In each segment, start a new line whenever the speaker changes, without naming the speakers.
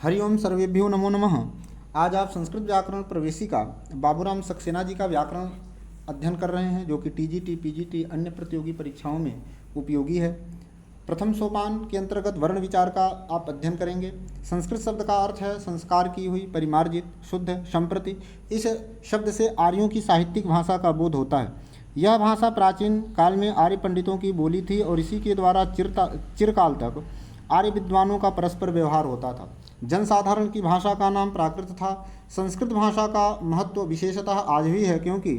हरिओम सर्वेभ्यो नमो नमः। आज आप संस्कृत व्याकरण प्रवेशिका बाबूराम सक्सेना जी का व्याकरण अध्ययन कर रहे हैं, जो कि टीजीटी, पीजीटी अन्य प्रतियोगी परीक्षाओं में उपयोगी है। प्रथम सोपान के अंतर्गत वर्ण विचार का आप अध्ययन करेंगे। संस्कृत शब्द का अर्थ है संस्कार की हुई, परिमार्जित, शुद्ध, संप्रति। इस शब्द से आर्यों की साहित्यिक भाषा का बोध होता है। यह भाषा प्राचीन काल में आर्य पंडितों की बोली थी और इसी के द्वारा चिरकाल तक आर्य विद्वानों का परस्पर व्यवहार होता था। जनसाधारण की भाषा का नाम प्राकृत था। संस्कृत भाषा का महत्व विशेषतः आज भी है, क्योंकि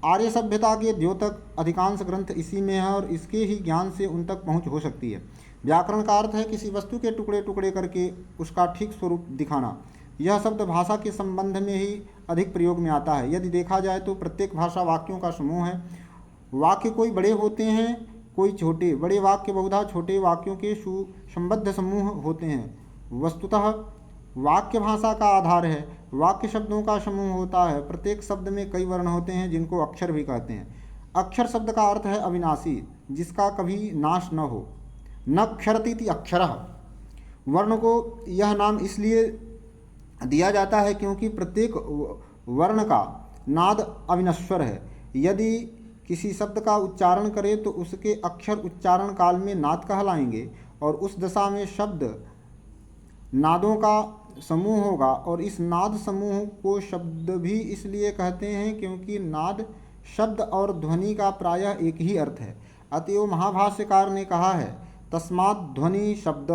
आर्य सभ्यता के द्योतक अधिकांश ग्रंथ इसी में है और इसके ही ज्ञान से उन तक पहुँच हो सकती है। व्याकरण का अर्थ है किसी वस्तु के टुकड़े टुकड़े करके उसका ठीक स्वरूप दिखाना। यह शब्द भाषा के संबंध में ही अधिक प्रयोग में आता है। यदि देखा जाए तो प्रत्येक भाषा वाक्यों का समूह है। वाक्य कोई बड़े होते हैं, कोई छोटे। बड़े वाक्य बहुधा छोटे वाक्यों के सुसंबद्ध समूह होते हैं। वस्तुतः वाक्य भाषा का आधार है। वाक्य शब्दों का समूह होता है। प्रत्येक शब्द में कई वर्ण होते हैं, जिनको अक्षर भी कहते हैं। अक्षर शब्द का अर्थ है अविनाशी, जिसका कभी नाश न हो। न क्षरतीति अक्षरः। वर्ण को यह नाम इसलिए दिया जाता है क्योंकि प्रत्येक वर्ण का नाद अविनश्वर है। यदि किसी शब्द का उच्चारण करें तो उसके अक्षर उच्चारण काल में नाद कहलाएंगे और उस दशा में शब्द नादों का समूह होगा। और इस नाद समूह को शब्द भी इसलिए कहते हैं क्योंकि नाद शब्द और ध्वनि का प्रायः एक ही अर्थ है। अतएव महाभाष्यकार ने कहा है, तस्मात् ध्वनि शब्द।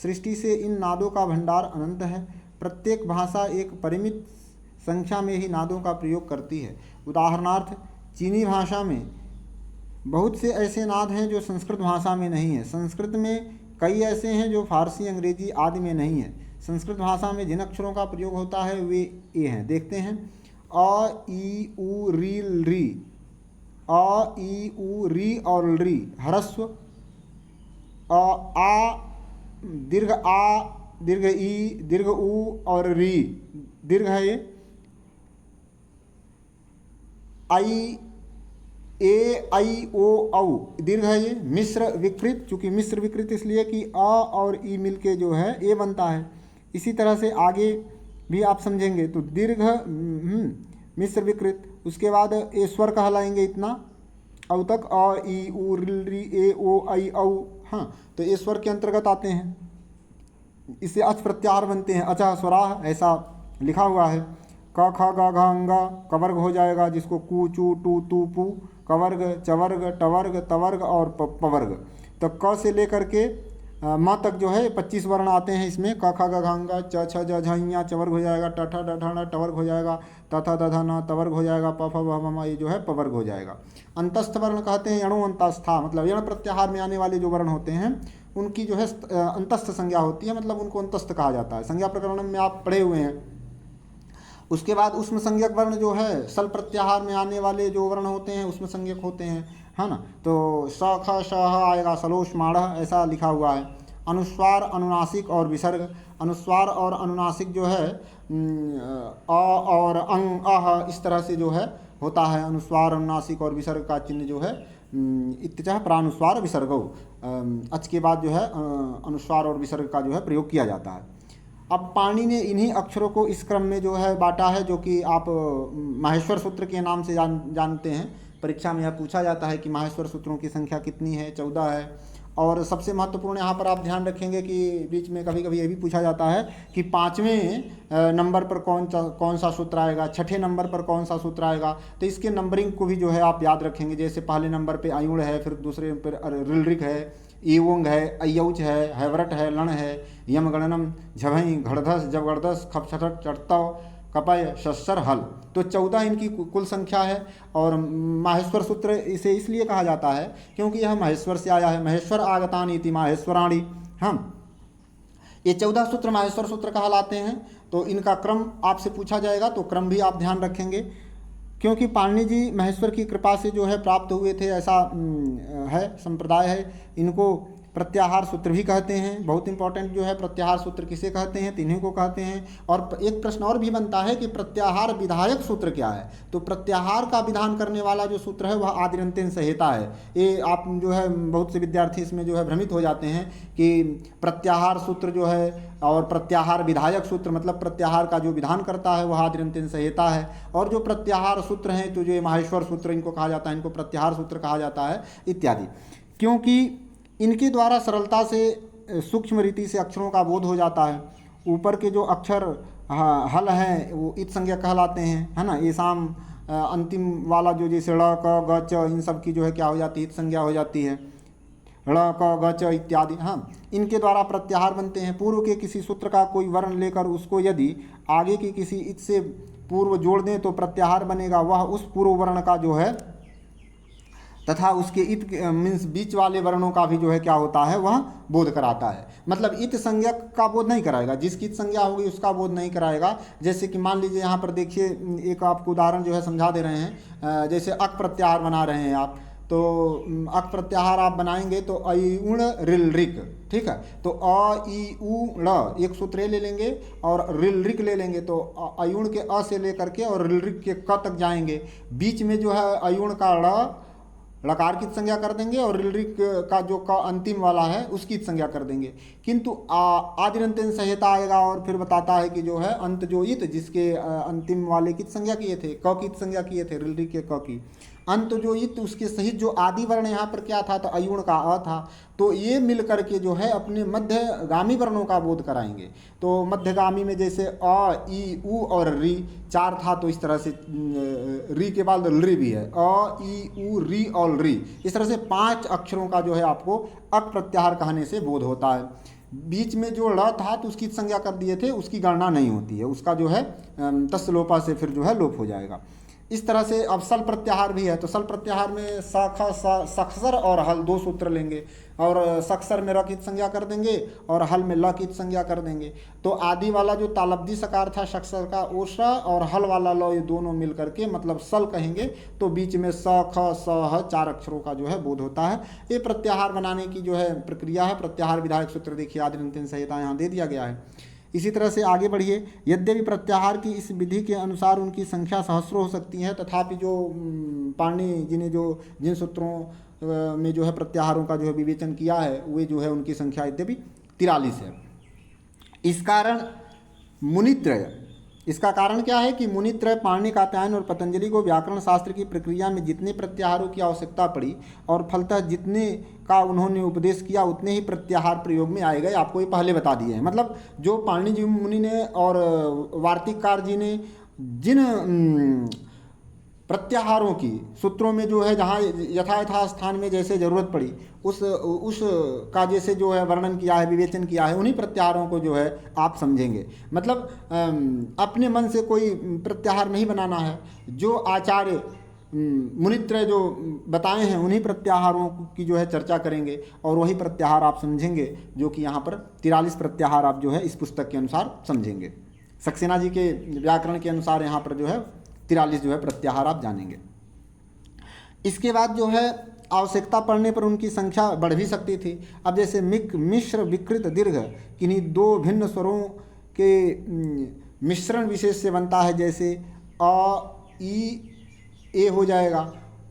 सृष्टि से इन नादों का भंडार अनंत है। प्रत्येक भाषा एक परिमित संख्या में ही नादों का प्रयोग करती है। उदाहरणार्थ, चीनी भाषा में बहुत से ऐसे नाद हैं जो संस्कृत भाषा में नहीं है। संस्कृत में कई ऐसे हैं जो फारसी, अंग्रेजी आदि में नहीं है। संस्कृत भाषा में जिन अक्षरों का प्रयोग होता है वे ये हैं, देखते हैं। अ, ई, उ, री, री। अ, ई, उ, री और री ह्रस्व। आ, दीर्घ आ, दीर्घ ई, दीर्घ उ और री दीर्घ है ये। आई, ए, आई, ओ, औ दीर्घ है ये। मिश्र विकृत, चूँकि मिश्र विकृत इसलिए कि अ और ई मिलके जो है ए बनता है। इसी तरह से आगे भी आप समझेंगे तो दीर्घ मिश्र विकृत। उसके बाद ए स्वर कहलाएंगे इतना औ तक, अ, ई, उ, री, ए, ओ, आई, औ। हाँ, तो ये स्वर के अंतर्गत आते हैं। इससे अच प्रत्याहार बनते हैं। अचा स्वराह ऐसा लिखा हुआ है। क, ख, ग, घ, अंग कवर्ग हो जाएगा, जिसको कु, चू, टू, तू, पू, कवर्ग, चवर्ग, टवर्ग, तवर्ग और पवर्ग। तो क से लेकर के म तक जो है 25 वर्ण आते हैं इसमें। क, ख, ग, घ, अंग, च, छ, ज, झ, ञ चवर्ग हो जाएगा, ट, ठ, ड, ढ, ण टवर्ग हो जाएगा, त, थ, द, ध, न तवर्ग हो जाएगा, प, फ, ब, म, ये जो है पवर्ग हो जाएगा। अंतस्थ वर्ण कहते हैं यणो अंतस्था, मतलब यण प्रत्याहार में आने वाले जो वर्ण होते हैं उनकी जो है अंतस्थ संज्ञा होती है, मतलब उनको अंतस्थ कहा जाता है। संज्ञा प्रकरण में आप पढ़े हुए हैं। उसके बाद उष्म संज्ञक वर्ण जो है सल प्रत्याहार में आने वाले जो वर्ण होते हैं उष्म संज्ञक होते हैं, है ना। तो स, ख, श, ह आएगा, सलोष्माण ऐसा लिखा हुआ है। अनुस्वार, अनुनासिक और विसर्ग। अनुस्वार और अनुनासिक जो है अ और अंग, अह, इस तरह से जो है होता है। अनुस्वार, अनुनासिक और विसर्ग का चिन्ह जो है इत्यचः प्रानुस्वार विसर्गौ। अच के बाद जो है अनुस्वार और विसर्ग का जो है प्रयोग किया जाता है। अब पाणिनि ने इन्हीं अक्षरों को इस क्रम में जो है बांटा है, जो कि आप माहेश्वर सूत्र के नाम से जानते हैं। परीक्षा में यह पूछा जाता है कि माहेश्वर सूत्रों की संख्या कितनी है, 14 है। और सबसे महत्वपूर्ण यहाँ पर आप ध्यान रखेंगे कि बीच में कभी कभी ये भी पूछा जाता है कि 5वें नंबर पर कौन सा सूत्र आएगा, छठे नंबर पर कौन सा सूत्र आएगा। तो इसके नंबरिंग को भी जो है आप याद रखेंगे। जैसे पहले नंबर पे आयुण है, फिर दूसरे पर ऋलृक है, ईवोंग है, अयौच है, हैवरट है, लण है, यम गणनम, झभई, घड़धस, जबगड़दस, खपछटट, चटतव, कपय, शस्सर, हल। तो 14 इनकी कुल संख्या है। और माहेश्वर सूत्र इसे इसलिए कहा जाता है क्योंकि यह महेश्वर से आया है। महेश्वर आगतानि इति माहेश्वराणि। हम ये 14 सूत्र माहेश्वर सूत्र कहलाते हैं। तो इनका क्रम आपसे पूछा जाएगा तो क्रम भी आप ध्यान रखेंगे, क्योंकि पाणिनि जी महेश्वर की कृपा से जो है प्राप्त हुए थे, ऐसा है, संप्रदाय है। इनको प्रत्याहार सूत्र भी कहते हैं। बहुत इंपॉर्टेंट जो है, प्रत्याहार सूत्र किसे कहते हैं? तीनों को कहते हैं। और एक प्रश्न और भी बनता है कि प्रत्याहार विधायक सूत्र क्या है? तो प्रत्याहार का विधान करने वाला जो सूत्र है वह आदिरंत्यन संहिता है। ये आप जो है बहुत से विद्यार्थी इसमें जो है भ्रमित हो जाते हैं कि प्रत्याहार सूत्र जो है और प्रत्याहार विधायक सूत्र, मतलब प्रत्याहार का जो विधान करता है वह आदिरंत्यन संहिता है, और जो प्रत्याहार सूत्र हैं तो जो माहेश्वर सूत्र इनको कहा जाता है, इनको प्रत्याहार सूत्र कहा जाता है इत्यादि। क्योंकि इनके द्वारा सरलता से सूक्ष्म रीति से अक्षरों का बोध हो जाता है। ऊपर के जो अक्षर हल हैं वो इत संज्ञा कहलाते हैं, है ना। ये शाम अंतिम वाला जो जैसे ड़ क ग च इन सब की जो है क्या हो जाती है? इत संज्ञा हो जाती है, ड़ क ग च इत्यादि। हाँ, इनके द्वारा प्रत्याहार बनते हैं। पूर्व के किसी सूत्र का कोई वर्ण लेकर उसको यदि आगे की किसी इत से पूर्व जोड़ दें तो प्रत्याहार बनेगा। वह उस पूर्व वर्ण का जो है तथा उसके इत मीन्स बीच वाले वर्णों का भी जो है क्या होता है? वह बोध कराता है। मतलब इत संज्ञा का बोध नहीं कराएगा, जिसकी इत संज्ञा होगी उसका बोध नहीं कराएगा। जैसे कि मान लीजिए यहाँ पर देखिए, एक आपको उदाहरण जो है समझा दे रहे हैं। जैसे अक प्रत्याहार बना रहे हैं आप, तो अक प्रत्याहार आप बनाएंगे तो अयुण रिल रिक, ठीक है। तो अ ई उ ड़ एक सूत्र ले लेंगे और रिल रिक ले लेंगे, तो अयुण के अ से लेकर के और रिल रिक के क तक जाएंगे। बीच में जो है अयुण का ड़ लकार की संज्ञा कर देंगे और रिलरिक का जो का अंतिम वाला है उसकी संज्ञा कर देंगे। किंतु आदिरंत्यन संहिता आएगा और फिर बताता है कि जो है अंत जो इत जिसके अंतिम वाले की संज्ञा किए थे, क की संज्ञा किए थे, रिलरिक के क की, अंत जो इत उसके सहित जो आदि वर्ण यहाँ पर क्या था? तो अयुण का अ था। तो ये मिल करके जो है अपने मध्यगामी वर्णों का बोध कराएंगे। तो मध्यगामी में जैसे अ ई उ और री चार था, तो इस तरह से री के बाद री भी है, अ ई उ री और री। इस तरह से 5 अक्षरों का जो है आपको अक प्रत्याहार कहने से बोध होता है। बीच में जो ड़ था तो उसकी संज्ञा कर दिए थे, उसकी गणना नहीं होती है, उसका जो है तस् लोपा से फिर जो है लोप हो जाएगा। इस तरह से अब सल प्रत्याहार भी है। तो सल प्रत्याहार में सक्षर और हल 2 सूत्र लेंगे, और सक्षर में र की संज्ञा कर देंगे और हल में ल की संज्ञा कर देंगे। तो आदि वाला जो तालब्दी सकार था सक्षर का, ओ स, और हल वाला ल, ये दोनों मिल करके मतलब सल कहेंगे। तो बीच में स ख स ह 4 अक्षरों का जो है बोध होता है। ये प्रत्याहार बनाने की जो है प्रक्रिया है। प्रत्याहार विधायक सूत्र देखिए आदिरंत्यन संहिता यहाँ दे दिया गया है। इसी तरह से आगे बढ़िए। यद्यपि प्रत्याहार की इस विधि के अनुसार उनकी संख्या सहस्रों हो सकती है, तथापि जो पाणिनि जी ने जो जिन सूत्रों में जो है प्रत्याहारों का जो है विवेचन किया है, वे जो है उनकी संख्या यद्यपि 43 है। इसका कारण क्या है कि मुनित्रय पाणिनि कात्यायन और पतंजलि को व्याकरण शास्त्र की प्रक्रिया में जितने प्रत्याहारों की आवश्यकता पड़ी और फलतः जितने का उन्होंने उपदेश किया उतने ही प्रत्याहार प्रयोग में आए गए, आपको ये पहले बता दिए हैं। मतलब जो पाणिनि जी मुनि ने और वार्तिककार जी ने जिन प्रत्याहारों की सूत्रों में जो है जहाँ यथा स्थान में जैसे ज़रूरत पड़ी उस का जैसे जो है वर्णन किया है, विवेचन किया है, उन्हीं प्रत्याहारों को जो है आप समझेंगे। मतलब अपने मन से कोई प्रत्याहार नहीं बनाना है। जो आचार्य मुनित्रय जो बताए हैं उन्हीं प्रत्याहारों की जो है चर्चा करेंगे और वही प्रत्याहार आप समझेंगे, जो कि यहाँ पर 43 प्रत्याहार आप जो है इस पुस्तक के अनुसार समझेंगे। सक्सेना जी के व्याकरण के अनुसार यहाँ पर जो है 43 जो है प्रत्याहार आप जानेंगे। इसके बाद जो है आवश्यकता पड़ने पर उनकी संख्या बढ़ भी सकती थी। अब जैसे मिश्र विकृत दीर्घ किन्हीं 2 भिन्न स्वरों के मिश्रण विशेष से बनता है। जैसे अ ई ए हो जाएगा,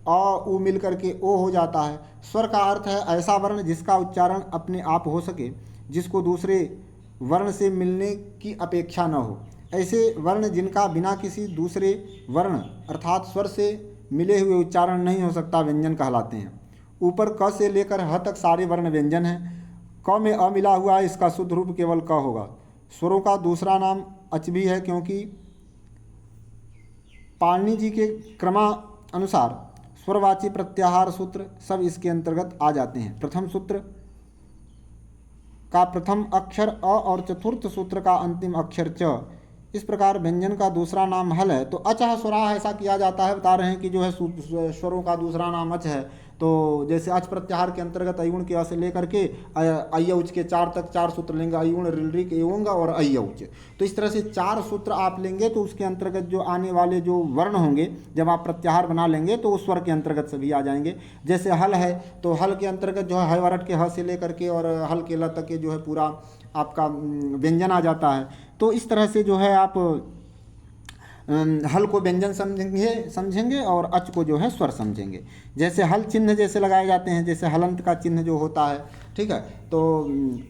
अ उ मिल करके ओ हो जाता है। स्वर का अर्थ है ऐसा वर्ण जिसका उच्चारण अपने आप हो सके, जिसको दूसरे वर्ण से मिलने की अपेक्षा न हो। ऐसे वर्ण जिनका बिना किसी दूसरे वर्ण अर्थात स्वर से मिले हुए उच्चारण नहीं हो सकता व्यंजन कहलाते हैं। ऊपर क से लेकर ह तक सारे वर्ण व्यंजन हैं। क में अ मिला हुआ है, इसका शुद्ध रूप केवल क होगा। स्वरों का दूसरा नाम अच भी है, क्योंकि पाणिनि जी के क्रमानुसार स्वरवाची प्रत्याहार सूत्र सब इसके अंतर्गत आ जाते हैं। प्रथम सूत्र का प्रथम अक्षर अ और चतुर्थ सूत्र का अंतिम अक्षर च। इस प्रकार व्यंजन का दूसरा नाम हल है तो अचः स्वराः ऐसा किया जाता है। बता रहे हैं कि जो है स्वरों का दूसरा नाम अच है, तो जैसे अच प्रत्याहार के अंतर्गत अयुण के अ से लेकर के अयौच के 4 तक 4 सूत्र लेंगे, अयुण ऋलृक एवंग और अयौच। तो इस तरह से 4 सूत्र आप लेंगे तो उसके अंतर्गत जो आने वाले जो वर्ण होंगे जब आप प्रत्याहार बना लेंगे तो उस स्वर के अंतर्गत सभी आ जाएंगे। जैसे हल है तो हल के अंतर्गत जो है वरट के ह से लेकर के और हल के ल तक के जो है पूरा आपका व्यंजन आ जाता है। तो इस तरह से जो है आप हल को व्यंजन समझेंगे और अच को जो है स्वर समझेंगे। जैसे हल चिन्ह जैसे लगाए जाते हैं, जैसे हलंत का चिन्ह जो होता है, ठीक है। तो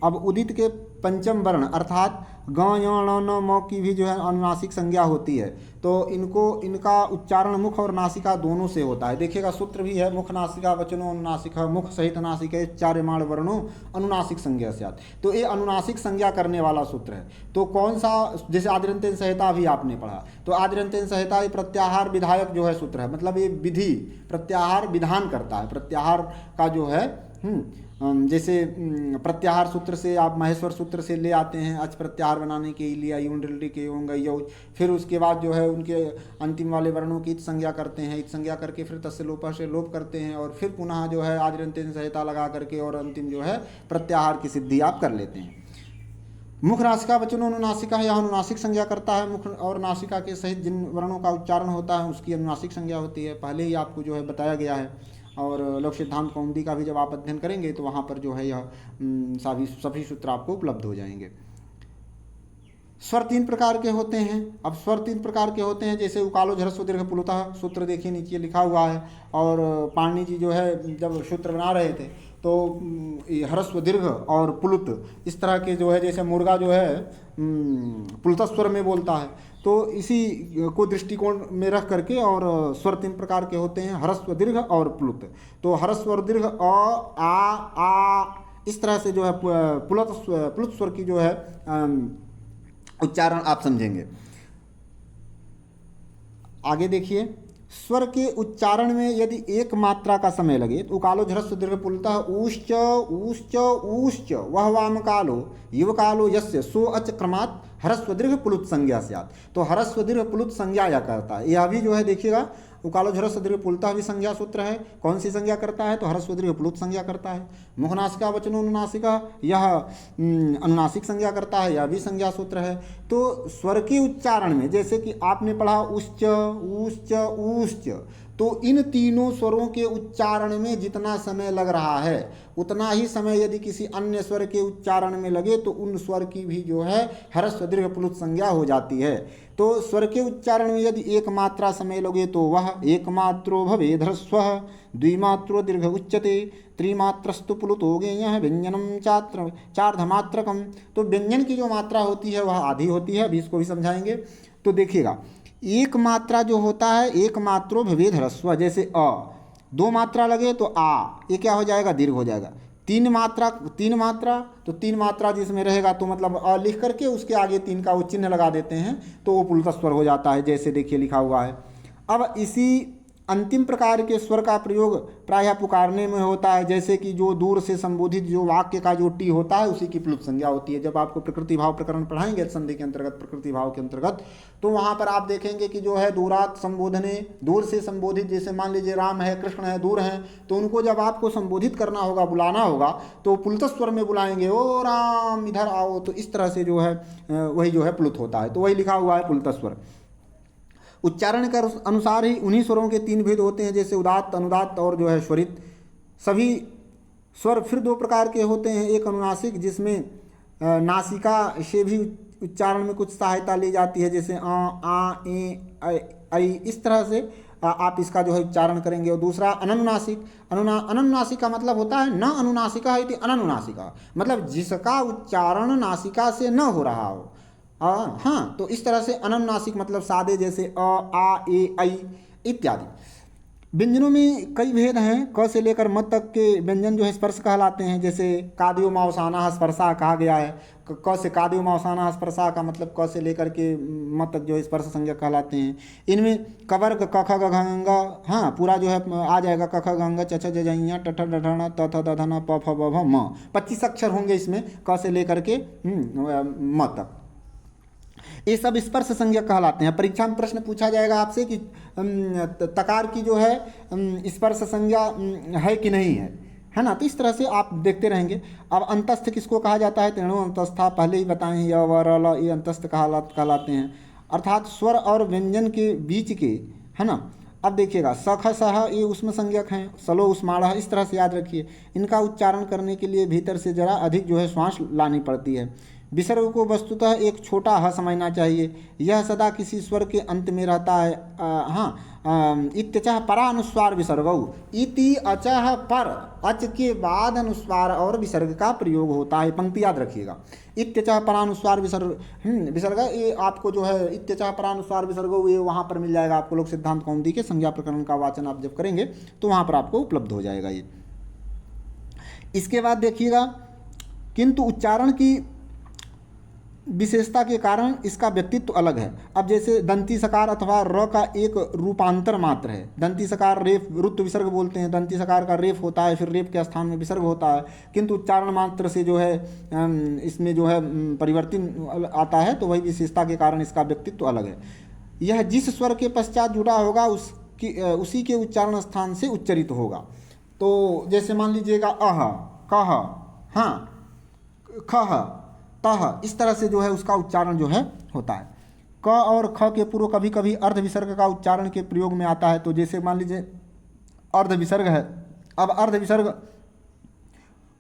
अब उदित के पंचम वर्ण अर्थात ग य ण न म की भी जो है अनुनासिक संज्ञा होती है। तो इनका उच्चारण मुख और नासिका दोनों से होता है। देखिएगा सूत्र भी है, मुख नासिका वचनो अनुनासिक, मुख सहित नासिक उच्चार्यमाण वर्णो अनुनासिक संज्ञा स्यात्। तो ये अनुनासिक संज्ञा करने वाला सूत्र है। तो कौन सा, जैसे आदिरंत्यन संहिता भी आपने पढ़ा, तो आदिरंत्यन संहिता ये प्रत्याहार विधायक जो है सूत्र है, मतलब ये विधि प्रत्याहार विधान करता है। प्रत्याहार का जो है जैसे प्रत्याहार सूत्र से आप महेश्वर सूत्र से ले आते हैं अच प्रत्याहार बनाने के लिए अयुण ऋलृक एवंग अयौच, फिर उसके बाद जो है उनके अंतिम वाले वर्णों की इत संज्ञा करते हैं, इत संज्ञा करके फिर तस्य लोपः से लोप करते हैं और फिर पुनः जो है आदिरंत्यन संहिता लगा करके और अंतिम जो है प्रत्याहार की सिद्धि आप कर लेते हैं। मुख नासिका वचनो अनुनासिका, यह अनुनासिक संज्ञा करता है। मुख और नासिका के सहित जिन वर्णों का उच्चारण होता है उसकी अनुनासिक संज्ञा होती है। पहले ही आपको जो है बताया गया है। और लोक सिद्धांत कौमुदी का भी जब आप अध्ययन करेंगे तो वहाँ पर जो है यह सभी सूत्र आपको उपलब्ध हो जाएंगे। स्वर 3 प्रकार के होते हैं। अब स्वर 3 प्रकार के होते हैं, जैसे उकालो ह्रस्व दीर्घ प्लुतः, सूत्र देखिए नीचे लिखा हुआ है। और पाणिनि जी जो है जब सूत्र बना रहे थे तो ह्रस्व दीर्घ और प्लुत इस तरह के जो है, जैसे मुर्गा जो है प्लुत स्वर में बोलता है, तो इसी को दृष्टिकोण में रख करके और स्वर 3 प्रकार के होते हैं, ह्रस्व दीर्घ और प्लुत। तो ह्रस्व और दीर्घ अ आ इस तरह से जो है प्लुत स्वर की जो है उच्चारण आप समझेंगे। आगे देखिए, स्वर के उच्चारण में यदि एक मात्रा का समय लगे तो उकालो ह्रस्व दीर्घ पुलतः ऊश्च ऊश्च ऊश्च वह वाम कालो युव कालो यस्य सो अच क्रमात् ह्रस्व दीर्घ पुलुत संज्ञा स्यात्। तो ह्रस्व दीर्घ पुलुत संज्ञा या करता है। यह भी जो है देखिएगा उकालो ह्रस्व दीर्घ पुलतः भी संज्ञा सूत्र है। कौन सी संज्ञा करता है? तो ह्रस्व दीर्घ पुलुत संज्ञा करता है। मुख नासिका वचनो अनुनासिका, यह अनुनासिक संज्ञा करता है, यह भी संज्ञा सूत्र है। तो स्वर के उच्चारण में जैसे कि आपने पढ़ा उच्च ऊश्च ऊश्च, तो इन तीनों स्वरों के उच्चारण में जितना समय लग रहा है उतना ही समय यदि किसी अन्य स्वर के उच्चारण में लगे तो उन स्वर की भी जो है ह्रस्व दीर्घ प्लुत संज्ञा हो जाती है। तो स्वर के उच्चारण में यदि एक मात्रा समय लगे तो वह एक मात्रो भवेद् ह्रस्वः, द्विमात्रो दीर्घ उच्यते, त्रिमात्रस्तु प्लुतो ज्ञेयः व्यंजनम चार्धमात्रकम। तो व्यंजन की जो मात्रा होती है वह आधी होती है, अभी इसको भी समझाएंगे। तो देखिएगा, एक मात्रा जो होता है एक मात्रो भवेद् ह्रस्व, जैसे अ, 2 मात्रा लगे तो आ, ये क्या हो जाएगा? दीर्घ हो जाएगा। 3 मात्रा तो 3 मात्रा जिसमें रहेगा तो मतलब अ लिख करके उसके आगे 3 का वो चिन्ह लगा देते हैं तो वो पुलुत स्वर हो जाता है, जैसे देखिए लिखा हुआ है। अब इसी अंतिम प्रकार के स्वर का प्रयोग प्रायः पुकारने में होता है, जैसे कि जो दूर से संबोधित जो वाक्य का जो टी होता है उसी की प्लुत संज्ञा होती है। जब आपको प्रकृति भाव प्रकरण पढ़ाएंगे संधि के अंतर्गत, प्रकृति भाव के अंतर्गत, तो वहाँ पर आप देखेंगे कि जो है दूरात संबोधने, दूर से संबोधित, जैसे मान लीजिए राम है, कृष्ण है, दूर हैं, तो उनको जब आपको संबोधित करना होगा, बुलाना होगा, तो प्लुत स्वर में बुलाएंगे, ओ राम इधर आओ। तो इस तरह से जो है वही जो है प्लुत होता है। तो वही लिखा हुआ है प्लुत स्वर। उच्चारण के अनुसार ही उन्हीं स्वरों के 3 भेद होते हैं, जैसे उदात्त, अनुदात्त और जो है स्वरित। सभी स्वर फिर 2 प्रकार के होते हैं, एक अनुनासिक जिसमें नासिका से भी उच्चारण में कुछ सहायता ली जाती है, जैसे आ ए ऐ, इस तरह से आप इसका जो है उच्चारण करेंगे। और दूसरा अनुनासिक। अनुनासिक का मतलब होता है न अनुनासिका इति अनुनासिका, मतलब जिसका उच्चारण नासिका से न हो रहा हो। हाँ, तो इस तरह से अनुनासिक मतलब सादे, जैसे अ आ ए ऐ इत्यादि। व्यंजनों में कई भेद हैं, क से लेकर म तक के व्यंजन जो है स्पर्श कहलाते हैं, जैसे कादियो मावसाना स्पर्शा कहा गया है। क से कादियो मावसाना स्पर्शा का मतलब क से लेकर के म तक जो है स्पर्श संज्ञा कहलाते हैं। इनमें कवर्ग क ख ग घ ङ, हाँ पूरा जो है आ जाएगा, क ख ग घ च छ ज झ ञ ट ठ ड ढ ण त थ द ध न प फ ब भ म। 25 अक्षर होंगे इसमें क से लेकर के म तक। ये सब स्पर्श संज्ञक कहलाते हैं। परीक्षा में प्रश्न पूछा जाएगा आपसे कि तकार की जो है स्पर्श संज्ञा है कि नहीं है ना। तो इस तरह से आप देखते रहेंगे। अब अंतस्थ किसको कहा जाता है? तेणु अंतस्था पहले ही बताएं, य व र ल ये अंतस्थ कहलाते हैं, अर्थात स्वर और व्यंजन के बीच के, है ना। अब देखिएगा सख सह ये उसमें संज्ञक हैं, सलो उस्माड़, इस तरह से याद रखिए। इनका उच्चारण करने के लिए भीतर से जरा अधिक जो है श्वास लानी पड़ती है। विसर्ग को वस्तुतः एक छोटा ह समझना चाहिए। यह सदा किसी स्वर के अंत में रहता है। इत्यचः परानुस्वार विसर्गौ, इति अचः पर, अच के बाद अनुस्वार और विसर्ग का प्रयोग होता है। पंक्ति याद रखिएगा। इत्यचः परानुस्वार विसर्ग, ये आपको जो है इत्यचः परानुस्वार विसर्गौ ये वहाँ पर मिल जाएगा आपको। लोक सिद्धांत कौमुदी के संज्ञा प्रकरण का वाचन आप जब करेंगे तो वहाँ पर आपको उपलब्ध हो जाएगा ये। इसके बाद देखिएगा, किंतु उच्चारण की विशेषता के कारण इसका व्यक्तित्व अलग है। अब जैसे दंती सकार अथवा र का एक रूपांतर मात्र है। दंती सकार रेफ रुत्व विसर्ग बोलते हैं, दंती सकार का रेफ होता है, फिर रेफ के स्थान में विसर्ग होता है, किंतु उच्चारण मात्र से जो है इसमें जो है परिवर्तन आता है, तो वही विशेषता के कारण इसका व्यक्तित्व अलग है। यह जिस स्वर के पश्चात जुड़ा होगा उसी के उच्चारण स्थान से उच्चरित होगा। तो जैसे मान लीजिएगा अह, कह, हाँ, खह, तह, इस तरह से जो है उसका उच्चारण जो है होता है। क और ख के पूर्व कभी कभी अर्ध विसर्ग का उच्चारण के प्रयोग में आता है। तो जैसे मान लीजिए अर्ध विसर्ग है, अब अर्ध विसर्ग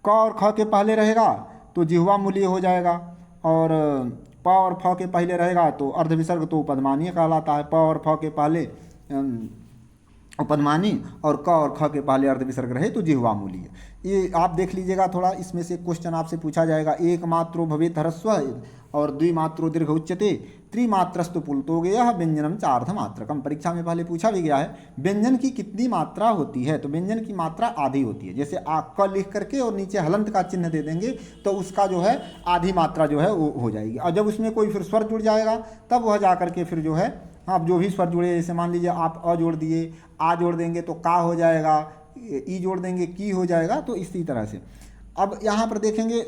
क और ख के पहले रहेगा तो जिह्वा मूल्य हो जाएगा, और प और फ के पहले रहेगा तो अर्ध विसर्ग तो उपदमानीय कहलाता है। प और फ के पहले उपदमानी और क और ख के पहले अर्ध विसर्ग रहे तो जिह्वा मूल्य। ये आप देख लीजिएगा थोड़ा, इसमें से क्वेश्चन आपसे पूछा जाएगा। एक मात्रो भवेत् ह्रस्व और द्विमात्रो दीर्घ उच्यते, त्रिमात्रस्तु पुल्तो गयः व्यंजनम चार्ध मात्रकम। परीक्षा में पहले पूछा भी गया है व्यंजन की कितनी मात्रा होती है। तो व्यंजन की मात्रा आधी होती है। जैसे क लिख करके और नीचे हलंत का चिन्ह दे देंगे तो उसका जो है आधी मात्रा जो है वो हो जाएगी। और जब उसमें कोई फिर स्वर जुड़ जाएगा तब वह जा करके फिर जो है, हाँ, जो भी स्वर जुड़े, जैसे मान लीजिए आप अ जोड़ दिए, आ जोड़ देंगे तो का हो जाएगा, ई जोड़ देंगे की हो जाएगा। तो इसी तरह से अब यहाँ पर देखेंगे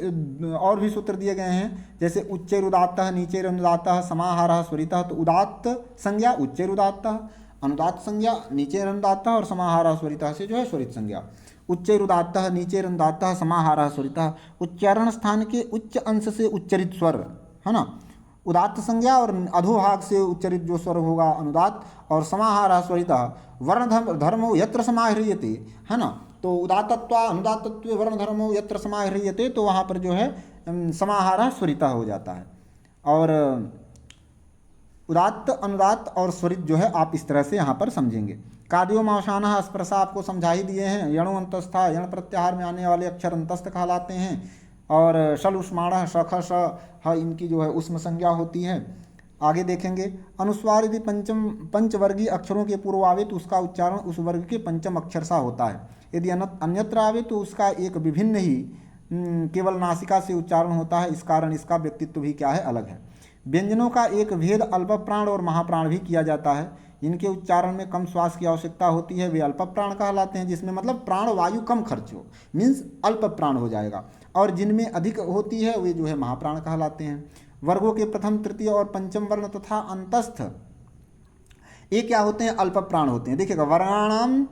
और भी सूत्र दिए गए हैं। जैसे उच्चैरुदात्तः, नीचैरुदात्तः, समाहारः, स्वरितः। तो उदात्त संज्ञा उच्चैरुदात्तः, अनुदात्त संज्ञा नीचैरुदात्तः और समाहारः स्वरितः से जो है स्वरित संज्ञा। उच्चैरुदात्तः, नीचैरुदात्तः, समाहारः स्वरितः, उच्चारण स्थान के उच्च अंश से उच्चरित स्वर, है ना। उदात्त संज्ञा और अधोभाग से उच्चरित जो स्वर होगा अनुदात्त, और समाहारः स्वरितः वर्ण धर्मो यत्र समाह्रियते, है ना। तो उदात्तत्वा अनुदात्तत्वे वर्ण धर्मो यत्र समाह्रियते, तो वहाँ पर जो है समाहारः स्वरितः हो जाता है। और उदात्त, अनुदात्त और स्वरित जो है आप इस तरह से यहाँ पर समझेंगे। कादियो मावसानः स्पर्शा आपको समझा ही दिए हैं। यणो अंतस्था, यण प्रत्याहार में आने वाले अक्षर अंतस्थ कहलाते हैं। और शल उष्माणः, शख, श, इनकी जो है उष्म संज्ञा होती है। आगे देखेंगे, अनुस्वार यदि पंचवर्गीय अक्षरों के पूर्व आवे तो उसका उच्चारण उस वर्ग के पंचम अक्षर सा होता है। यदि अन्यत्र आवे तो उसका एक विभिन्न ही केवल नासिका से उच्चारण होता है। इस कारण इसका व्यक्तित्व भी क्या है, अलग है। व्यंजनों का एक भेद अल्प प्राण और महाप्राण भी किया जाता है। जिनके उच्चारण में कम श्वास की आवश्यकता होती है वे अल्प प्राण कहलाते हैं, जिसमें मतलब प्राण वायु कम खर्च हो, मीन्स अल्प प्राण हो जाएगा। और जिनमें अधिक होती है वे जो है महाप्राण कहलाते हैं। वर्गों के प्रथम, तृतीय और पंचम वर्ण तथा अंतस्थ ये क्या होते हैं, अल्प प्राण होते हैं। देखिएगा, वर्गाणाम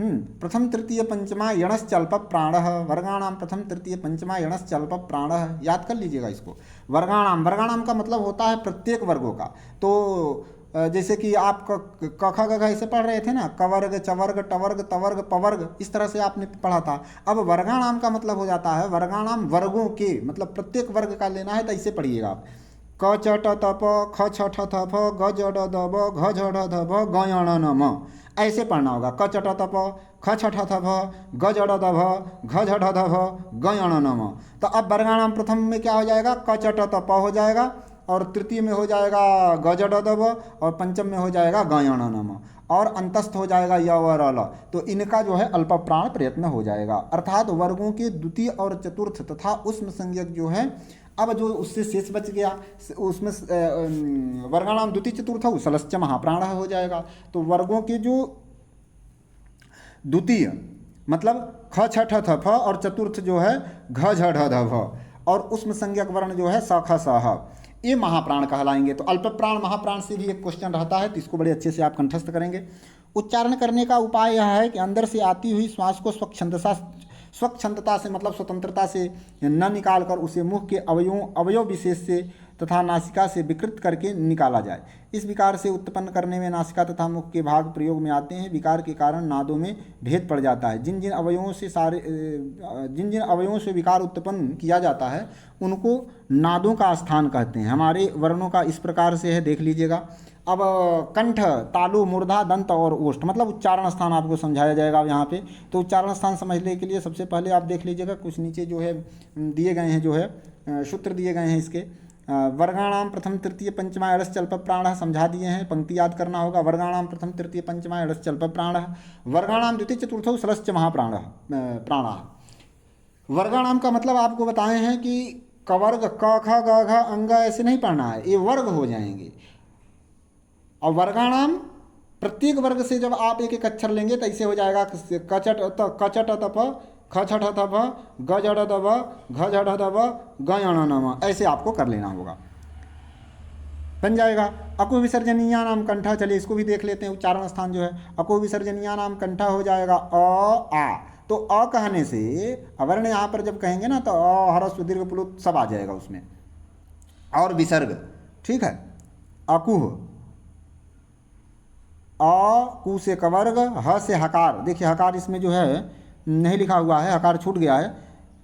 प्रथम तृतीय पंचमा यणश्च अल्प प्राणः, वर्गाणाम प्रथम तृतीय पंचमा यणश्च अल्प प्राणः। याद कर लीजिएगा इसको। वर्गाणाम का मतलब होता है प्रत्येक वर्गों का। तो जैसे कि आप क ख ग घ ऐसे पढ़ रहे थे ना, कवर्ग, चवर्ग, टवर्ग, तवर्ग, पवर्ग, इस तरह से आपने पढ़ा था। अब वर्गाणाम का मतलब हो जाता है वर्गाणाम वर्गों के, मतलब प्रत्येक वर्ग का लेना है। तो ऐसे पढ़िएगा आप, क च ट त प, ख छ ठ थ फ, ग ज ड द ब, घ झ ढ ध भ, ग य ण न म, ऐसे पढ़ना होगा। क च ट त प, ख छ ठ थ फ, ग ज ड द भ, घ झ ढ ध भ, ग य ण न म। तो अब वर्गाणाम प्रथम में क्या हो जाएगा, क च ट त प हो जाएगा, और तृतीय में हो जाएगा ग ज ड द भ, और पंचम में हो जाएगा ग य ण न म, और अंतस्थ हो जाएगा य व र ल। तो इनका जो है अल्प प्राण प्रयत्न हो जाएगा। अर्थात वर्गों के द्वितीय और चतुर्थ तथा उष्म संज्ञक जो है, अब जो उससे शेष बच गया उसमें वर्गाणाम द्वितीय चतुर्थ सलश्च महाप्राण हो जाएगा। तो वर्गों के जो द्वितीय मतलब ख छ ठ थ फ और चतुर्थ जो है घ झ ढ ध भ, और उष्म संज्ञक वर्ण जो है स ख स ह, ये महाप्राण कहलाएंगे। तो अल्प प्राण महाप्राण से भी एक क्वेश्चन रहता है, तो इसको बड़े अच्छे से आप कंठस्थ करेंगे। उच्चारण करने का उपाय यह है कि अंदर से आती हुई श्वास को स्वच्छंदता से मतलब स्वतंत्रता से न निकाल कर उसे मुख के अवयव विशेष से तथा नासिका से विकृत करके निकाला जाए। इस विकार से उत्पन्न करने में नासिका तथा मुख के भाग प्रयोग में आते हैं। विकार के कारण नादों में भेद पड़ जाता है। जिन जिन अवयवों से विकार उत्पन्न किया जाता है उनको नादों का स्थान कहते हैं। हमारे वर्णों का इस प्रकार से है, देख लीजिएगा। अब कंठ, तालु, मूर्धा, दंत और ओष्ठ मतलब उच्चारण स्थान आपको समझाया जाएगा यहाँ पे। तो उच्चारण स्थान समझने के लिए सबसे पहले आप देख लीजिएगा, कुछ नीचे जो है दिए गए हैं, जो है सूत्र दिए गए हैं इसके। वर्गाणाम प्रथम तृतीय पंचमा अड़स चल्प प्राण समझा दिए हैं, पंक्ति याद करना होगा। वर्गाणाम प्रथम तृतीय पंचमा अड़स चल्प प्राण, वर्गाणाम द्वितीय चतुर्थौ षष्ठ महाप्राण प्राणा। वर्गाणाम का मतलब आपको बताए हैं कि कवर्ग क ख ग घ अंग ऐसे नहीं पढ़ना है, ये वर्ग हो जाएंगे। और वर्गाणाम प्रत्येक वर्ग से जब आप एक एक अक्षर लेंगे तो ऐसे हो जाएगा कचट तप खचट तप गजड़ दब घजड़ दब गण, ऐसे आपको कर लेना होगा, बन जाएगा। अकु विसर्जनीया नाम कंठा, चलिए इसको भी देख लेते हैं। उच्चारण स्थान जो है अकु विसर्जनीया नाम कंठा हो जाएगा अ आ। तो अ कहने से अवर्ण यहाँ पर जब कहेंगे ना तो अ ह्रस्व दीर्घ प्लुत सब आ जाएगा उसमें, और विसर्ग, ठीक है। अकुह, अ कु से कवर्ग, ह से हकार। देखिए हकार इसमें जो है नहीं लिखा हुआ है, हकार छूट गया है,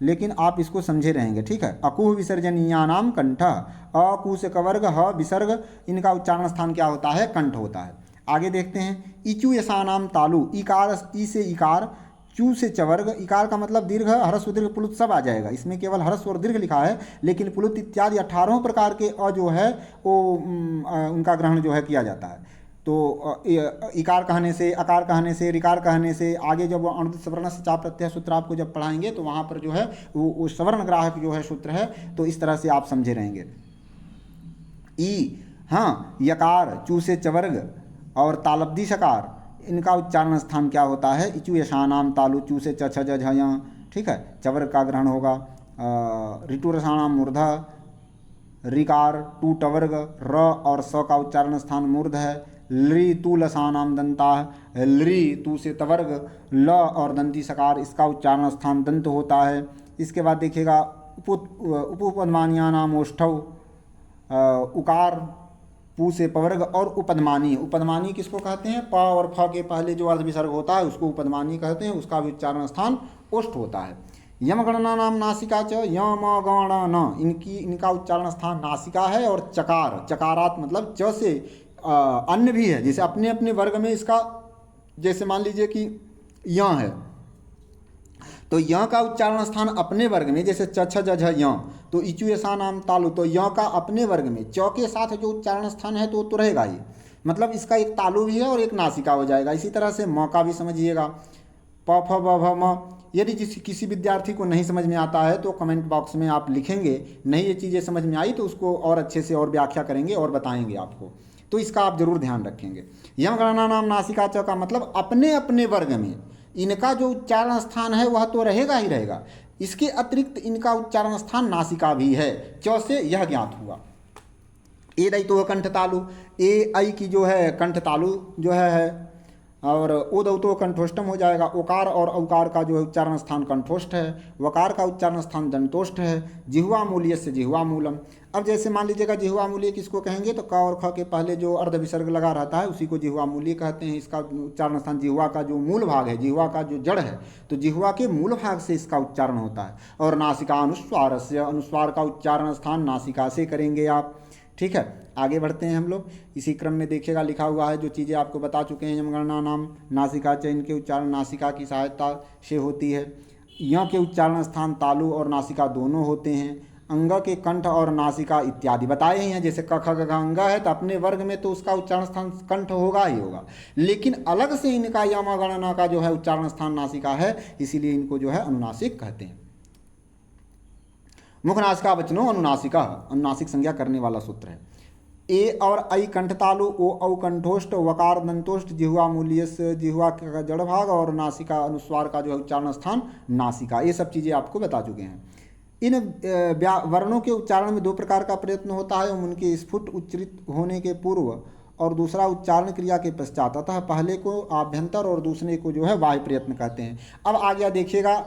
लेकिन आप इसको समझे रहेंगे, ठीक है। अकुह विसर्जनीया नाम कंठ, अ कु से कवर्ग, ह विसर्ग, इनका उच्चारण स्थान क्या होता है? कंठ होता है। आगे देखते हैं। इचु यशानाम तालु, इकार, ई से इकार, चू से चवर्ग। इकार का मतलब दीर्घ, ह्रस्व दीर्घ प्लुत सब आ जाएगा। इसमें केवल ह्रस्व और दीर्घ लिखा है, लेकिन प्लुत इत्यादि 18 प्रकार के अ जो है वो उनका ग्रहण जो है किया जाता है। तो इकार कहने से, अकार कहने से, रिकार कहने से, आगे जब वो अणुत सवर्ण से चा प्रत्यय सूत्र आपको जब पढ़ाएंगे तो वहाँ पर जो है वो सवर्ण ग्राहक जो है सूत्र है, तो इस तरह से आप समझे रहेंगे। ई, हाँ, यकार, चू से चवर्ग और तालब्दी सकार, इनका उच्चारण स्थान क्या होता है? इचु यशानाम तालु, चू से च छ ज झ य, ठीक है, चवर्ग का ग्रहण होगा। ऋतु रसाणाम मूर्धा, रिकार, टू टवर्ग, र और स का उच्चारण स्थान मूर्ध है। लृ तू लसानाम दंता, लृ तू से तवर्ग, ल और दंती सकार, इसका उच्चारण स्थान दंत होता है। इसके बाद देखिएगा उपपदमानिया नाम ओष्ठव, उकार, पू से पवर्ग और उपदमानी। उपदमानी किसको कहते हैं? प और फ के पहले जो अर्ध विसर्ग होता है उसको उपदमानी कहते हैं, उसका भी उच्चारण स्थान ओष्ठ होता है। यम गणना नाम नासिका च, यम गण न, इनका उच्चारण स्थान नासिका है। और चकार, चकारात मतलब च से अन्य भी है, जैसे अपने अपने वर्ग में इसका, जैसे मान लीजिए कि य है तो य का उच्चारण स्थान अपने वर्ग में, जैसे च छ ज झ य, तो इचु यसा नाम तालु, तो य का अपने वर्ग में च के साथ जो उच्चारण स्थान है तो वो तो रहेगा ही, मतलब इसका एक तालु भी है और एक नासिका हो जाएगा। इसी तरह से म का भी समझिएगा, प फ ब भ म। यदि किसी विद्यार्थी को नहीं समझ में आता है तो कमेंट बॉक्स में आप लिखेंगे, नहीं ये चीज़ें समझ में आई तो उसको और अच्छे से और व्याख्या करेंगे और बताएंगे आपको, तो इसका आप जरूर ध्यान रखेंगे। यम गणना नाम नासिका च का मतलब अपने अपने वर्ग में इनका जो उच्चारण स्थान है वह तो रहेगा ही रहेगा, इसके अतिरिक्त इनका उच्चारण स्थान नासिका भी है। च से यह ज्ञात हुआ। ए दई तो कंठ तालु, ए आई की जो है कंठ तालु जो है, और ओ दौ तो कंठोष्टम हो जाएगा। ओकार और औकार का जो है उच्चारण स्थान कंठोष्ठ है, वकार का उच्चारण स्थान दंतोष्ठ है। जिह्वा मूल्य से जिह्वा मूलम। अब जैसे मान लीजिएगा जिह्वा मूल्य किसको कहेंगे, तो क और ख के पहले जो अर्ध विसर्ग लगा रहता है उसी को जिह्वा मूल्य कहते हैं। इसका उच्चारण स्थान जिह्वा का जो मूल भाग है, जिह्वा का जो जड़ है, तो जिह्वा के मूल भाग से इसका उच्चारण होता है। और नासिका अनुस्वार से, अनुस्वार का उच्चारण स्थान नासिका से करेंगे आप, ठीक है। आगे बढ़ते हैं हम लोग। इसी क्रम में देखिएगा लिखा हुआ है जो चीज़ें आपको बता चुके हैं। यमगणना नाम नासिका च, इनके उच्चारण नासिका की सहायता से होती है। य के उच्चारण स्थान तालु और नासिका दोनों होते हैं। अंग के कंठ और नासिका इत्यादि बताए ही हैं। जैसे क ख ग घ अंग है तो अपने वर्ग में तो उसका उच्चारण स्थान कंठ होगा ही होगा, लेकिन अलग से इनका यमगणना का जो है उच्चारण स्थान नासिका है, इसीलिए इनको जो है अनुनासिक कहते हैं। मुखनासिका वचनो अनुनासिका, अनुनासिक संज्ञा करने वाला सूत्र है। ए और आई कंठ तालु, ओ औ कंठोष्ठ, वकार दंतोष्ठ, जिह्वा मूल्यस जिह्वा का जड़ भाग और नासिका अनुस्वार का जो है उच्चारण स्थान नासिका। ये सब चीज़ें आपको बता चुके हैं। इन वर्णों के उच्चारण में दो प्रकार का प्रयत्न होता है, उनके स्फुट उच्चरित होने के पूर्व और दूसरा उच्चारण क्रिया के पश्चात। अतः पहले को आभ्यंतर और दूसरे को जो है बाह्य प्रयत्न कहते हैं। अब आ गया देखिएगा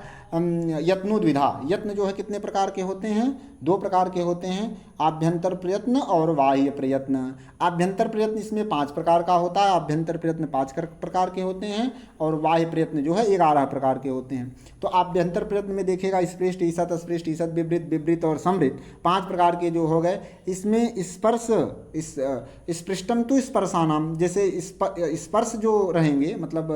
यत्नोद्विधा। यत्न जो है कितने प्रकार के होते हैं? दो प्रकार के होते हैं, आभ्यंतर प्रयत्न और बाह्य प्रयत्न। आभ्यंतर प्रयत्न इसमें 5 प्रकार का होता है, आभ्यंतर प्रयत्न 5 प्रकार के होते हैं और बाह्य प्रयत्न जो है 11 प्रकार के होते हैं। तो आभ्यंतर प्रयत्न में देखिएगा स्पृष्ट, ईसत, अस्पृष्ट, ईसत, विवृत, विवृत और समृत 5 प्रकार के जो हो गए। इसमें स्पर्श, स्पृष्टम तो स्पर्शानाम, जैसे स्पर्श जो रहेंगे मतलब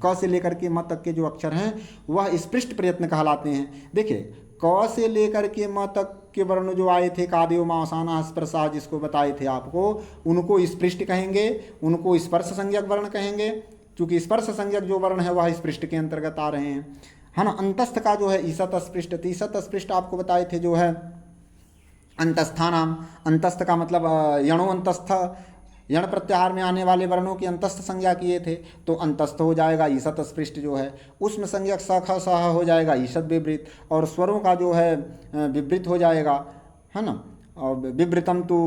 क से लेकर के म तक के जो अक्षर हैं वह स्पृष्ट प्रयत्न कहलाते हैं। देखिए क से लेकर के म तक के वर्ण जो आए थे, कादेव मासाना स्पर्शा जिसको बताए थे आपको, उनको स्पृष्ट कहेंगे, उनको स्पर्श संज्ञक वर्ण कहेंगे, क्योंकि स्पर्श संज्ञक जो वर्ण है वह स्पृष्ट के अंतर्गत आ रहे हैं, है ना। अंतस्थ का जो है ईसत अस्पृष्ट, ईसत अस्पृष्ट आपको बताए थे जो है अंतस्थानाम। अंतस्थ का मतलब यणो अंतस्थ, यण प्रत्याहार में आने वाले वर्णों की अंतस्थ संज्ञा किए थे तो अंतस्थ हो जाएगा ईसत स्पृष्ट जो है। उष्म संज्ञक स ख सह हो जाएगा ईसत विवृत, और स्वरों का जो है विवृत हो जाएगा, है ना। और विवृतम तो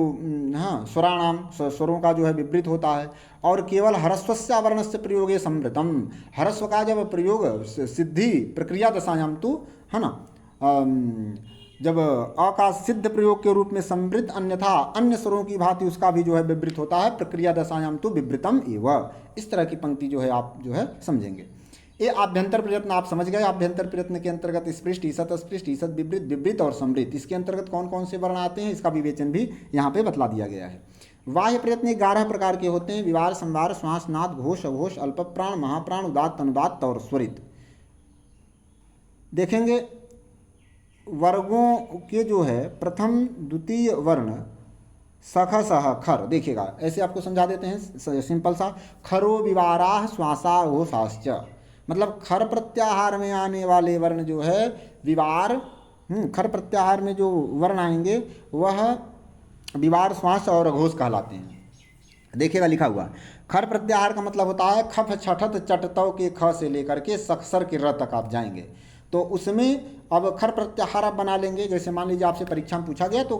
हाँ स्वराणाम, स्वरों का जो है विवृत होता है। और केवल ह्रस्वस्य वर्णस्य प्रयोगे संवृतम, ह्रस्व का जब प्रयोग सिद्धि प्रक्रिया दशायाम तो, है ना, जब अ का सिद्ध प्रयोग के रूप में संवृत अन्यथा अन्य स्वरों की भांति उसका भी जो है विवृत होता है, प्रक्रिया दशायाम तो विवृतम एव। इस तरह की पंक्ति जो है आप जो है समझेंगे। ये आभ्यंतर प्रयत्न आप समझ गए। आभ्यंतर प्रयत्न के अंतर्गत स्पृष्ट, ईसत, अस्पृष्ट, ईसत, विवृत, विवृत और समृत, इसके अंतर्गत कौन कौन से वर्ण आते हैं इसका विवेचन भी यहाँ पे बतला दिया गया है। बाह्य प्रयत्न 11 प्रकार के होते हैं, विवार, संवार, श्वास, नाद, घोष, अघोष, अल्प प्राण, महाप्राण, उदात्त, अनुदात्त और स्वरित। देखेंगे वर्गों के जो है प्रथम द्वितीय वर्ण सख सह खर, देखिएगा ऐसे आपको समझा देते हैं सिंपल सा। खरो विवाराह श्वासा घोषाश्च, मतलब खर प्रत्याहार में आने वाले वर्ण जो है विवार, खर प्रत्याहार में जो वर्ण आएंगे वह विवार, श्वास और घोष कहलाते हैं। देखिएगा लिखा हुआ खर प्रत्याहार का मतलब होता है खफ छठत चटतव के ख से लेकर के सक्षर के र तक आप जाएंगे, तो उसमें अब खर प्रत्याहार आप बना लेंगे। जैसे मान लीजिए आपसे परीक्षा में पूछा गया तो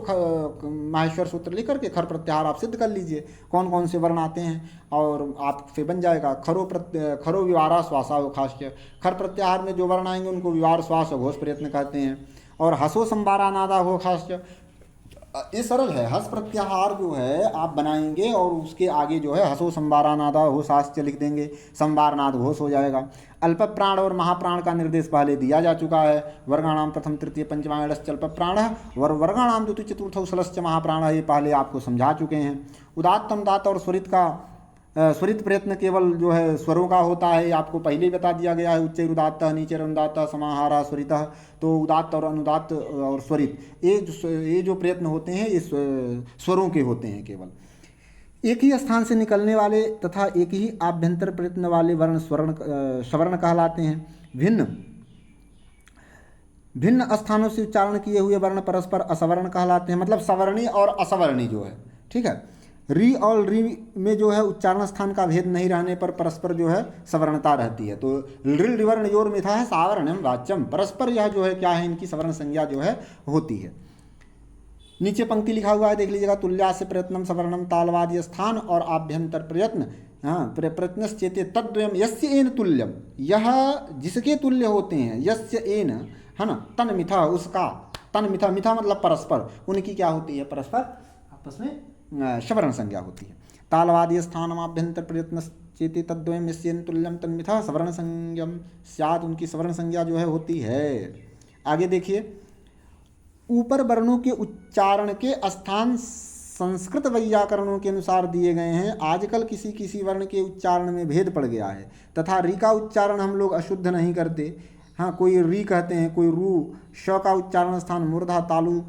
माहेश्वर सूत्र लिख करके खर प्रत्याहार आप सिद्ध कर लीजिए कौन कौन से वर्ण आते हैं, और आपसे बन जाएगा खरो विवारा श्वासा घोषाश्च। खर प्रत्याहार में जो वर्ण आएंगे उनको विवार, श्वास और घोष प्रयत्न कहते हैं। और हसो संबारा नादा घोषाश्च, ये सरल है। हस प्रत्याहार जो है आप बनाएंगे और उसके आगे जो है हसो संबारानादा घोषाश्च लिख देंगे, संबारनाद घोष हो जाएगा। अल्प प्राण और महाप्राण का निर्देश पहले दिया जा चुका है। वर्गाणाम प्रथम तृतीय पंचमायणश्च अल्प प्राण व वर्गाणाम द्वितीय चतुर्थ सलश्च महाप्राण, ये पहले आपको समझा चुके हैं। उदात्त, अनुदात्त और स्वरित का स्वरित प्रयत्न केवल जो है स्वरों का होता है, आपको पहले ही बता दिया गया है। उच्चैर उदात्त, नीचैर अनुदात्त, समाहारा स्वरितः, तो उदात्त और अनुदात्त और स्वरित ये जो प्रयत्न होते हैं ये स्वरों के होते हैं केवल। एक ही स्थान से निकलने वाले तथा एक ही आभ्यंतर प्रयत्न वाले वर्ण स्वर्ण कहलाते हैं। भिन्न भिन्न स्थानों से उच्चारण किए हुए वर्ण परस्पर असवर्ण कहलाते हैं, मतलब सवर्णी और असवर्णी जो है, ठीक है। री और री में जो है उच्चारण स्थान का भेद नहीं रहने पर परस्पर जो है सवर्णता रहती है। तो ऋ वर्ण योर मिथा है सावर्ण्यम वाच्यम, परस्पर यह जो है क्या है इनकी सवर्ण संज्ञा जो है होती है। नीचे पंक्ति लिखा हुआ है देख लीजिएगा, तुल्यास्य प्रयत्नम सवर्णम तालवादी स्थान और आभ्यंतर प्रयत्न, हाँ प्रयत्नश्चेते तद्वयम यस्य एन तुल्यम, यह जिसके तुल्य होते हैं, यस्य एन, है ना, तन मिथा उसका, तन मिथा, मिथा मतलब परस्पर, उनकी क्या होती है परस्पर आपस में सवर्ण संज्ञा होती है। तालवादी स्थानम आभ्यंतर प्रयत्न चेते तद्वयम यस्य एन तुल्यम तन्मिथा सवर्ण संज्ञम स्यात्, उनकी सवर्ण संज्ञा जो है होती है। आगे देखिए, ऊपर वर्णों के उच्चारण के स्थान संस्कृत वैयाकरणों के अनुसार दिए गए हैं। आजकल किसी किसी वर्ण के उच्चारण में भेद पड़ गया है तथा री का उच्चारण हम लोग अशुद्ध नहीं करते, हाँ कोई री कहते हैं, कोई रू। श का उच्चारण स्थान मूर्धा, तालु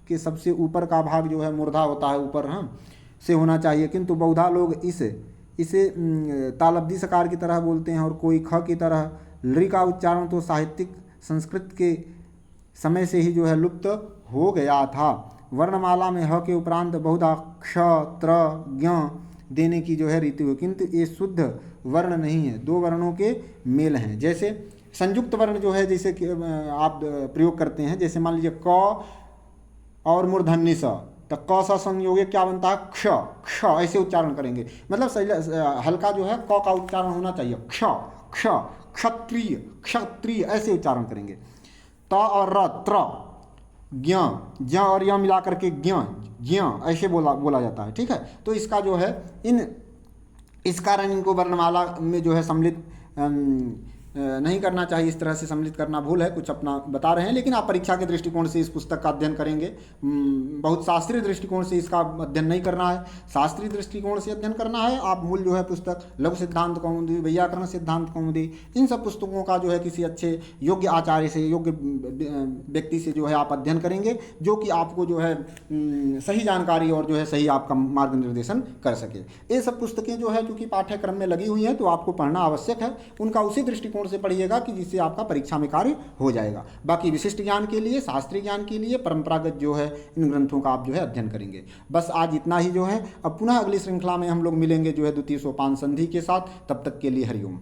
के सबसे ऊपर का भाग जो है मूर्धा होता है ऊपर, हाँ से होना चाहिए, किंतु बहुधा लोग इसे तालब्दी सकार की तरह बोलते हैं और कोई ख की तरह। री का उच्चारण तो साहित्यिक संस्कृत के समय से ही जो है लुप्त हो गया था। वर्णमाला में ह के उपरांत बहुधा क्ष, त्र, ज्ञ देने की जो है रीति हो, किंतु ये शुद्ध वर्ण नहीं है, दो वर्णों के मेल हैं। जैसे संयुक्त वर्ण जो है जैसे कि आप प्रयोग करते हैं, जैसे मान लीजिए क और मूर्धन्य स, तो क स संयोग क्या बनता है क्ष, क्ष ऐसे उच्चारण करेंगे। मतलब हल्का जो है क का उच्चारण होना चाहिए, क्ष क्ष, क्षत्रिय क्षत्रिय ऐसे उच्चारण करेंगे। त और र त्र, ज्ञ ज्ञ और य मिला करके ज्ञ ज्ञ ऐसे बोला जाता है। ठीक है, तो इसका जो है इस कारण इनको वर्णमाला में जो है सम्मिलित नहीं करना चाहिए, इस तरह से सम्मिलित करना भूल है, कुछ अपना बता रहे हैं। लेकिन आप परीक्षा के दृष्टिकोण से इस पुस्तक का अध्ययन करेंगे, बहुत शास्त्रीय दृष्टिकोण से इसका अध्ययन नहीं करना है, शास्त्रीय दृष्टिकोण से अध्ययन करना है। आप मूल जो है पुस्तक लघु सिद्धांत कौमुदी, व्याकरण सिद्धांत कौमुदी, इन सब पुस्तकों का जो है किसी अच्छे योग्य आचार्य से, योग्य व्यक्ति से जो है आप अध्ययन करेंगे, जो कि आपको जो है सही जानकारी और जो है सही आपका मार्गनिर्देशन कर सके। ये सब पुस्तकें जो है चूँकि पाठ्यक्रम में लगी हुई हैं तो आपको पढ़ना आवश्यक है, उनका उसी दृष्टिकोण से पढ़िएगा कि जिससे आपका परीक्षा में कार्य हो जाएगा। बाकी विशिष्ट ज्ञान के लिए, शास्त्रीय ज्ञान के लिए परंपरागत जो है इन ग्रंथों का आप जो है अध्ययन करेंगे। बस आज इतना ही जो है, अब पुनः अगली श्रृंखला में हम लोग मिलेंगे जो है द्वितीय सोपान संधि के साथ। तब तक के लिए हरिओम।